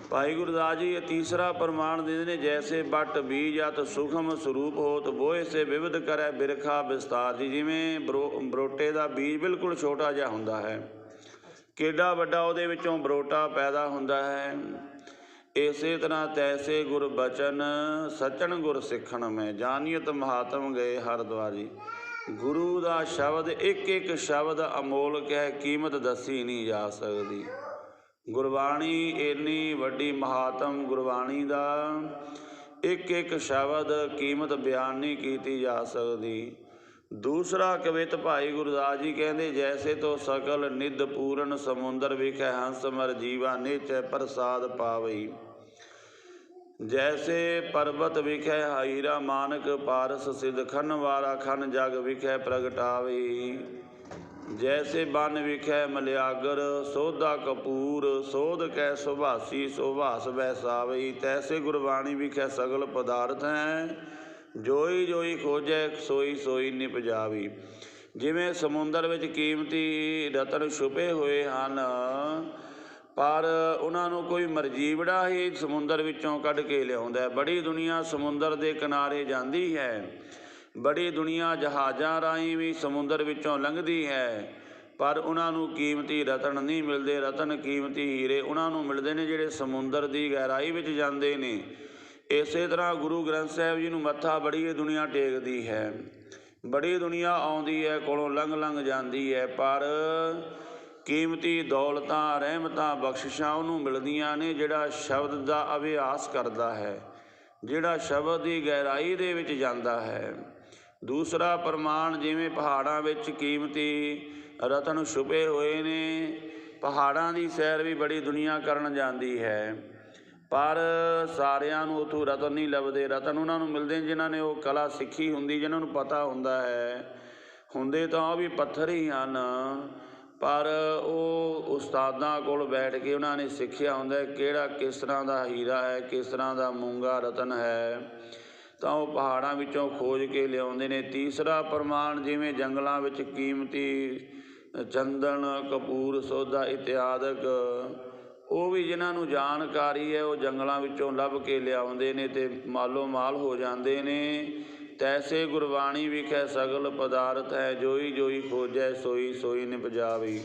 ਭਾਈ ਗੁਰਦਾਸ ਜੀ ਇਹ ਤੀਸਰਾ ਪ੍ਰਮਾਣ ਦਿੰਦੇ ਨੇ, ਜੈਸੇ ਬਟ ਬੀਜ ਅਤ ਸੁਖਮ ਸਰੂਪ ਹੋਤ, ਬੋਏ ਸੇ ਵਿਵਧ ਕਰੈ ਬਿਰਖਾ ਵਿਸਤਾਰ ਜੀ। ਜਿਵੇਂ ਬਰੋਟੇ ਦਾ ਬੀਜ ਬਿਲਕੁਲ ਛੋਟਾ ਜਿਹਾ ਹੁੰਦਾ ਹੈ, ਕਿੱਡਾ ਵੱਡਾ ਉਹਦੇ ਵਿੱਚੋਂ ਬਰੋਟਾ ਪੈਦਾ ਹੁੰਦਾ ਹੈ। ਇਸੇ ਤਰ੍ਹਾਂ ਤੈਸੇ ਗੁਰ ਬਚਨ ਸਚਣ ਗੁਰ ਸਿੱਖਣ, ਮੈਂ ਜਾਨੀਅਤ ਮਹਾਤਮ ਗਏ ਹਰ ਦੁਆਰ ਜੀ। ਗੁਰੂ ਦਾ ਸ਼ਬਦ ਇੱਕ ਇੱਕ ਸ਼ਬਦ ਅਮੋਲਕ ਹੈ, ਕੀਮਤ ਦੱਸੀ ਨਹੀਂ ਜਾ ਸਕਦੀ। ਗੁਰਬਾਣੀ ਇੰਨੀ ਵੱਡੀ ਮਹਾਤਮ ਗੁਰਬਾਣੀ ਦਾ ਇੱਕ ਇੱਕ ਸ਼ਬਦ ਕੀਮਤ ਬਿਆਨ ਨਹੀਂ ਕੀਤੀ ਜਾ ਸਕਦੀ। ਦੂਸਰਾ ਕਵਿਤ ਭਾਈ ਗੁਰਦਾਸ ਜੀ ਕਹਿੰਦੇ, ਜੈਸੇ ਤੋ ਸਕਲ ਨਿਧ ਪੂਰਨ ਸਮੁੰਦਰ ਵਿਖੇ ਹੰਸ ਮਰ ਜੀਵਾ ਨਿਚੈ ਪ੍ਰਸਾਦ ਪਾਵਈ। ਜੈਸੇ ਪਰਬਤ ਵਿਖੇ ਹੀਰਾ ਮਾਨਕ ਪਾਰਸ ਸਿਧ ਖਨ ਵਾਰਾ ਖਨ ਜਗ ਵਿਖੇ ਪ੍ਰਗਟਾਵਈ। ਜੈਸੇ ਬਨ ਵਿਖੇ ਮਲਿਆਗਰ ਸੋਧਾ ਕਪੂਰ ਸੋਧ ਕੈ ਸੁਭਾਸੀ ਸੁਭਾਸ ਵੈਸਾਵਈ। ਤੈਸੇ ਗੁਰਬਾਣੀ ਵਿਖੇ ਸਗਲ ਪਦਾਰਥ ਹੈ, ਜੋਈ ਜੋਈ ਖੋਜੈ ਸੋਈ ਸੋਈ ਨਿਪਜਾਵੀ। ਜਿਵੇਂ ਸਮੁੰਦਰ ਵਿੱਚ ਕੀਮਤੀ ਰਤਨ ਛੁਪੇ ਹੋਏ ਹਨ, ਪਰ ਉਹਨਾਂ ਨੂੰ ਕੋਈ ਮਰਜੀਵੜਾ ਹੀ ਸਮੁੰਦਰ ਵਿੱਚੋਂ ਕੱਢ ਕੇ ਲਿਆਉਂਦਾ। ਬੜੀ ਦੁਨੀਆ ਸਮੁੰਦਰ ਦੇ ਕਿਨਾਰੇ ਜਾਂਦੀ ਹੈ, ਬੜੀ ਦੁਨੀਆ ਜਹਾਜ਼ਾਂ ਰਾਹੀਂ ਵੀ ਸਮੁੰਦਰ ਵਿੱਚੋਂ ਲੰਘਦੀ ਹੈ, ਪਰ ਉਹਨਾਂ ਨੂੰ ਕੀਮਤੀ ਰਤਨ ਨਹੀਂ ਮਿਲਦੇ। ਰਤਨ ਕੀਮਤੀ ਹੀਰੇ ਉਹਨਾਂ ਨੂੰ ਮਿਲਦੇ ਨੇ ਜਿਹੜੇ ਸਮੁੰਦਰ ਦੀ ਗਹਿਰਾਈ ਵਿੱਚ ਜਾਂਦੇ ਨੇ। ਇਸੇ ਤਰ੍ਹਾਂ ਗੁਰੂ ਗ੍ਰੰਥ ਸਾਹਿਬ ਜੀ ਨੂੰ ਮੱਥਾ ਬੜੀ ਦੁਨੀਆ ਟੇਕਦੀ ਹੈ, ਬੜੀ ਦੁਨੀਆ ਆਉਂਦੀ ਹੈ, ਕੋਲੋਂ ਲੰਘ ਲੰਘ ਜਾਂਦੀ ਹੈ, ਪਰ ਕੀਮਤੀ ਦੌਲਤਾਂ ਰਹਿਮਤਾਂ ਬਖਸ਼ਿਸ਼ਾਂ ਉਹਨੂੰ ਮਿਲਦੀਆਂ ਨੇ ਜਿਹੜਾ ਸ਼ਬਦ ਦਾ ਅਭਿਆਸ ਕਰਦਾ ਹੈ, ਜਿਹੜਾ ਸ਼ਬਦ ਦੀ ਗਹਿਰਾਈ ਦੇ ਵਿੱਚ ਜਾਂਦਾ ਹੈ। ਦੂਸਰਾ ਪ੍ਰਮਾਣ, ਜਿਵੇਂ ਪਹਾੜਾਂ ਵਿੱਚ ਕੀਮਤੀ ਰਤਨ ਛੁਪੇ ਹੋਏ ਨੇ, ਪਹਾੜਾਂ ਦੀ ਸੈਰ ਵੀ ਬੜੀ ਦੁਨੀਆ ਕਰਨ ਜਾਂਦੀ ਹੈ, ਪਰ ਸਾਰਿਆਂ ਨੂੰ ਉੱਥੋਂ ਰਤਨ ਨਹੀਂ ਲੱਭਦੇ। ਰਤਨ ਉਹਨਾਂ ਨੂੰ ਮਿਲਦੇ ਜਿਨ੍ਹਾਂ ਨੇ ਉਹ ਕਲਾ ਸਿੱਖੀ ਹੁੰਦੀ, ਜਿਨ੍ਹਾਂ ਨੂੰ ਪਤਾ ਹੁੰਦਾ ਹੈ। ਹੁੰਦੇ ਤਾਂ ਉਹ ਵੀ ਪੱਥਰ ਹੀ ਹਨ, ਪਰ ਉਹ ਉਸਤਾਦਾਂ ਕੋਲ ਬੈਠ ਕੇ ਉਹਨਾਂ ਨੇ ਸਿੱਖਿਆ ਹੁੰਦਾ ਕਿਹੜਾ ਕਿਸ ਤਰ੍ਹਾਂ ਦਾ ਹੀਰਾ ਹੈ, ਕਿਸ ਤਰ੍ਹਾਂ ਦਾ ਮੂੰਗਾ ਰਤਨ ਹੈ, ਤਾਂ ਉਹ ਪਹਾੜਾਂ ਵਿੱਚੋਂ ਖੋਜ ਕੇ ਲਿਆਉਂਦੇ ਨੇ। ਤੀਸਰਾ ਪ੍ਰਮਾਣ, ਜਿਵੇਂ ਜੰਗਲਾਂ ਵਿੱਚ ਕੀਮਤੀ ਚੰਦਨ ਕਪੂਰ ਸੋਧਾ ਇਤਿਆਦਿਕ, ਉਹ ਵੀ ਜਿਨ੍ਹਾਂ ਨੂੰ ਜਾਣਕਾਰੀ ਹੈ ਉਹ ਜੰਗਲਾਂ ਵਿੱਚੋਂ ਲੱਭ ਕੇ ਲਿਆਉਂਦੇ ਨੇ ਅਤੇ ਮਾਲੋ ਮਾਲ ਹੋ ਜਾਂਦੇ ਨੇ। ਤੈਸੇ ਗੁਰਬਾਣੀ ਵਿਖੇ ਸਗਲ ਪਦਾਰਥ ਹੈ, ਜੋਈ ਜੋਈ ਖੋਜੈ ਸੋਈ ਸੋਈ ਨਿਪਜਾਵੀ।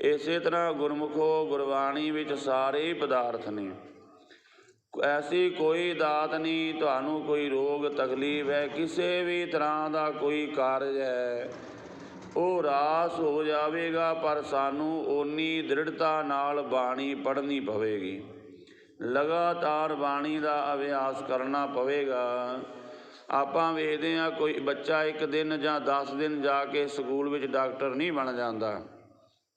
ਇਸੇ ਤਰ੍ਹਾਂ ਗੁਰਮੁਖੋ ਗੁਰਬਾਣੀ ਵਿੱਚ ਸਾਰੇ ਹੀ ਪਦਾਰਥ ਨੇ, ਐਸੀ ਕੋਈ ਦਾਤ ਨਹੀਂ। ਤੁਹਾਨੂੰ ਕੋਈ ਰੋਗ ਤਕਲੀਫ ਹੈ, ਕਿਸੇ ਵੀ ਤਰ੍ਹਾਂ ਦਾ ਕੋਈ ਕਾਰਜ ਹੈ, ਉਹ ਰਾਸ ਹੋ ਜਾਵੇਗਾ, ਪਰ ਸਾਨੂੰ ਓਨੀ ਦ੍ਰਿੜਤਾ ਨਾਲ ਬਾਣੀ ਪੜ੍ਹਨੀ ਪਵੇਗੀ, ਲਗਾਤਾਰ ਬਾਣੀ ਦਾ ਅਭਿਆਸ ਕਰਨਾ ਪਵੇਗਾ। ਆਪਾਂ ਵੇਖਦੇ ਹਾਂ ਕੋਈ ਬੱਚਾ ਇੱਕ ਦਿਨ ਜਾਂ 10 ਦਿਨ ਜਾ ਕੇ ਸਕੂਲ ਵਿੱਚ ਡਾਕਟਰ ਨਹੀਂ ਬਣ ਜਾਂਦਾ,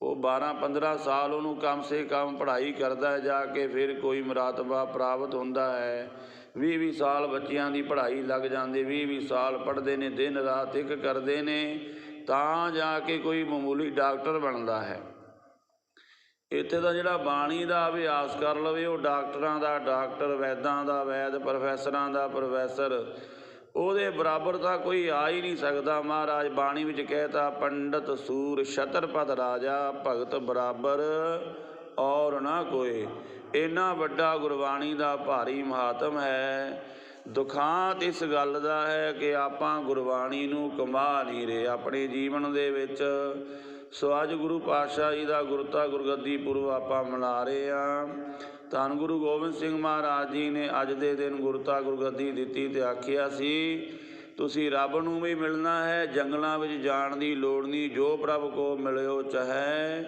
ਉਹ 12-15 ਸਾਲ ਉਹਨੂੰ ਕਮ ਸੇ ਕਮ ਪੜ੍ਹਾਈ ਕਰਦਾ ਹੈ ਜਾ ਕੇ, ਫਿਰ ਕੋਈ ਮੁਰਾਤਬਾ ਪ੍ਰਾਪਤ ਹੁੰਦਾ ਹੈ। 20-20 ਸਾਲ ਬੱਚਿਆਂ ਦੀ ਪੜ੍ਹਾਈ ਲੱਗ ਜਾਂਦੀ, 20-20 ਸਾਲ ਪੜ੍ਹਦੇ ਨੇ, ਦਿਨ ਰਾਤ ਇੱਕ ਕਰਦੇ ਨੇ, ਤਾਂ ਜਾ ਕੇ ਕੋਈ ਮਾਮੂਲੀ ਡਾਕਟਰ ਬਣਦਾ ਹੈ। ਇੱਥੇ ਤਾਂ ਜਿਹੜਾ ਬਾਣੀ ਦਾ ਅਭਿਆਸ ਕਰ ਲਵੇ ਉਹ ਡਾਕਟਰਾਂ ਦਾ ਡਾਕਟਰ, ਵੈਦਾਂ ਦਾ ਵੈਦ, ਪ੍ਰੋਫੈਸਰਾਂ ਦਾ ਪ੍ਰੋਫੈਸਰ, ਉਹਦੇ ਬਰਾਬਰ ਤਾਂ ਕੋਈ ਆ ਹੀ ਨਹੀਂ ਸਕਦਾ। ਮਹਾਰਾਜ ਬਾਣੀ ਵਿੱਚ ਕਹਿਤਾ, ਪੰਡਤ ਸੂਰ ਛਤਰਪਤ ਰਾਜਾ ਭਗਤ ਬਰਾਬਰ ਔਰ ਨਾ ਕੋਈ। ਇੰਨਾ ਵੱਡਾ ਗੁਰਬਾਣੀ ਦਾ ਭਾਰੀ ਮਹਾਤਮ ਹੈ। ਦੁਖਾਂਤ ਇਸ ਗੱਲ ਦਾ ਹੈ ਕਿ ਆਪਾਂ ਗੁਰਬਾਣੀ ਨੂੰ ਕਮਾ ਨਹੀਂ ਰਹੇ ਆਪਣੇ ਜੀਵਨ ਦੇ ਵਿੱਚ। ਸੋ ਅੱਜ ਗੁਰੂ ਪਾਤਸ਼ਾਹ ਜੀ ਦਾ ਗੁਰਤਾ ਗੁਰਗੱਦੀ ਪੁਰਬ ਆਪਾਂ ਮਨਾ ਰਹੇ ਹਾਂ। ਧੰਨ ਗੁਰੂ ਗੋਬਿੰਦ ਸਿੰਘ ਮਹਾਰਾਜ ਜੀ ਨੇ ਅੱਜ ਦੇ ਦਿਨ ਗੁਰਤਾ ਗੁਰਗੱਦੀ ਦਿੱਤੀ ਅਤੇ ਆਖਿਆ ਸੀ, ਤੁਸੀਂ ਰੱਬ ਨੂੰ ਵੀ ਮਿਲਣਾ ਹੈ, ਜੰਗਲਾਂ ਵਿੱਚ ਜਾਣ ਦੀ ਲੋੜ ਨਹੀਂ, ਜੋ ਪ੍ਰਭ ਕੋ ਮਿਲਿਓ ਚਾਹੇ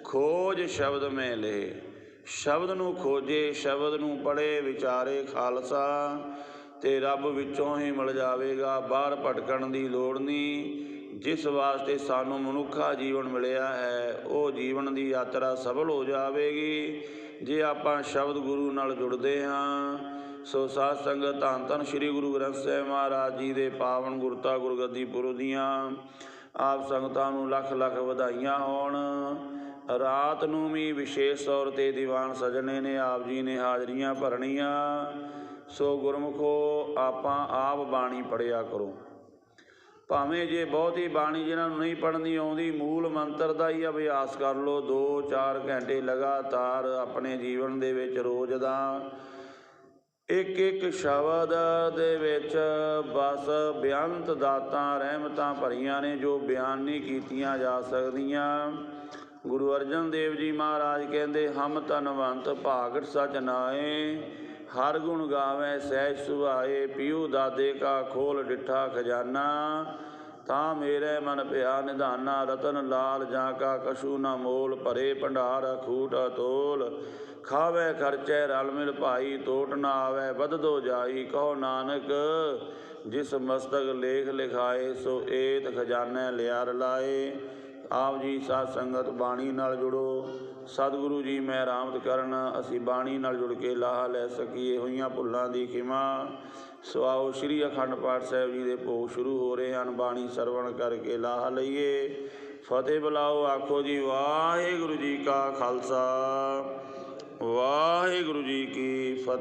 ਖੋਜ ਸ਼ਬਦ ਮੈਂ ਲੇ। ਸ਼ਬਦ ਨੂੰ ਖੋਜੇ, ਸ਼ਬਦ ਨੂੰ ਪੜ੍ਹੇ, ਵਿਚਾਰੇ ਖਾਲਸਾ, ਅਤੇ ਰੱਬ ਵਿੱਚੋਂ ਹੀ ਮਿਲ ਜਾਵੇਗਾ। ਬਾਹਰ ਭਟਕਣ ਦੀ ਲੋੜ ਨਹੀਂ। ਜਿਸ ਵਾਸਤੇ ਸਾਨੂੰ ਮਨੁੱਖਾ ਜੀਵਨ ਮਿਲਿਆ ਹੈ, ਉਹ ਜੀਵਨ ਦੀ ਯਾਤਰਾ ਸਫਲ ਹੋ ਜਾਵੇਗੀ ਜੇ ਆਪਾਂ ਸ਼ਬਦ ਗੁਰੂ ਨਾਲ ਜੁੜਦੇ ਹਾਂ। ਸੋ ਸਾਧ ਸੰਗਤ, ਧੰਨ ਧੰਨ ਸ਼੍ਰੀ ਗੁਰੂ ਗ੍ਰੰਥ ਸਾਹਿਬ ਮਹਾਰਾਜ ਜੀ ਦੇ ਪਾਵਨ ਗੁਰਤਾ ਗੁਰਗੱਦੀ ਪੁਰਬ ਦੀਆਂ ਆਪ ਸੰਗਤਾਂ ਨੂੰ ਲੱਖ ਲੱਖ ਵਧਾਈਆਂ ਹੋਣ। ਰਾਤ ਨੂੰ ਵੀ ਵਿਸ਼ੇਸ਼ ਤੌਰ 'ਤੇ ਦੀਵਾਨ ਸਜਣੇ ਨੇ, ਆਪ ਜੀ ਨੇ ਹਾਜ਼ਰੀਆਂ ਭਰਨੀਆਂ। ਸੋ ਗੁਰਮੁਖੋ, ਆਪਾਂ ਆਪ ਬਾਣੀ ਪੜ੍ਹਿਆ ਕਰੋ। ਭਾਵੇਂ ਜੇ ਬਹੁਤੀ ਬਾਣੀ ਜਿਹਨਾਂ ਨੂੰ ਨਹੀਂ ਪੜ੍ਹਨੀ ਆਉਂਦੀ, ਮੂਲ ਮੰਤਰ ਦਾ ਹੀ ਅਭਿਆਸ ਕਰ ਲਓ 2-4 ਘੰਟੇ ਲਗਾਤਾਰ ਆਪਣੇ ਜੀਵਨ ਦੇ ਵਿੱਚ। ਰੋਜ਼ ਦਾ ਇੱਕ ਇੱਕ ਸ਼ਬਦ ਦੇ ਵਿੱਚ ਬਸ ਬੇਅੰਤ ਦਾਤਾਂ ਰਹਿਮਤਾਂ ਭਰੀਆਂ ਨੇ ਜੋ ਬਿਆਨ ਨਹੀਂ ਕੀਤੀਆਂ ਜਾ ਸਕਦੀਆਂ। ਗੁਰੂ ਅਰਜਨ ਦੇਵ ਜੀ ਮਹਾਰਾਜ ਕਹਿੰਦੇ, ਹਮ ਧਨਵੰਤ ਭਾਗਤ ਸਚ ਨਾਏ, ਹਰ ਗੁਣ ਗਾਵੇ ਸਹਿਜ ਸੁਭਾਏ, ਪੀਊ ਦਾਦੇ ਕਾ ਖੋਲ ਡਿੱਠਾ ਖਜ਼ਾਨਾ, ਤਾਂ ਮੇਰੇ ਮਨ ਭਿਆ ਨਿਧਾਨਾ। ਰਤਨ ਲਾਲ ਜਾਂ ਕਾ ਕਛੂ ਨਾ ਮੋਲ, ਭਰੇ ਭੰਡਾਰ ਅਖੂਟ ਅਤੋਲ। ਖਾਵੇ ਖਰਚੈ ਰਲ ਮਿਲ ਭਾਈ, ਟੋਟ ਨਾ ਆਵੈ ਵਧਦੋ ਜਾਈ। ਕਹੋ ਨਾਨਕ ਜਿਸ ਮਸਤਕ ਲੇਖ ਲਿਖਾਏ, ਸੋ ਏਤ ਖਜ਼ਾਨੇ ਲਿਆ ਰਲਾਏ। ਆਪ ਜੀ ਸਾਧ ਸੰਗਤ ਬਾਣੀ ਨਾਲ ਜੁੜੋ। ਸਤਿਗੁਰੂ ਜੀ ਮਿਹਰਾਮਤ ਕਰਨ, ਅਸੀਂ ਬਾਣੀ ਨਾਲ ਜੁੜ ਕੇ ਲਾਹਾ ਲੈ ਸਕੀਏ। ਹੋਈਆਂ ਭੁੱਲਾਂ ਦੀ ਖਿਮਾ। ਸੋ ਆਓ ਸ਼੍ਰੀ ਅਖੰਡ ਪਾਠ ਸਾਹਿਬ ਜੀ ਦੇ ਭੋਗ ਸ਼ੁਰੂ ਹੋ ਰਹੇ ਹਨ। ਬਾਣੀ ਸਰਵਣ ਕਰਕੇ ਲਾਹਾ ਲਈਏ। ਫਤਿਹ ਬੁਲਾਓ, ਆਖੋ ਜੀ ਵਾਹਿਗੁਰੂ ਜੀ ਕਾ ਖਾਲਸਾ, ਵਾਹਿਗੁਰੂ ਜੀ ਕੀ ਫਤਿਹ।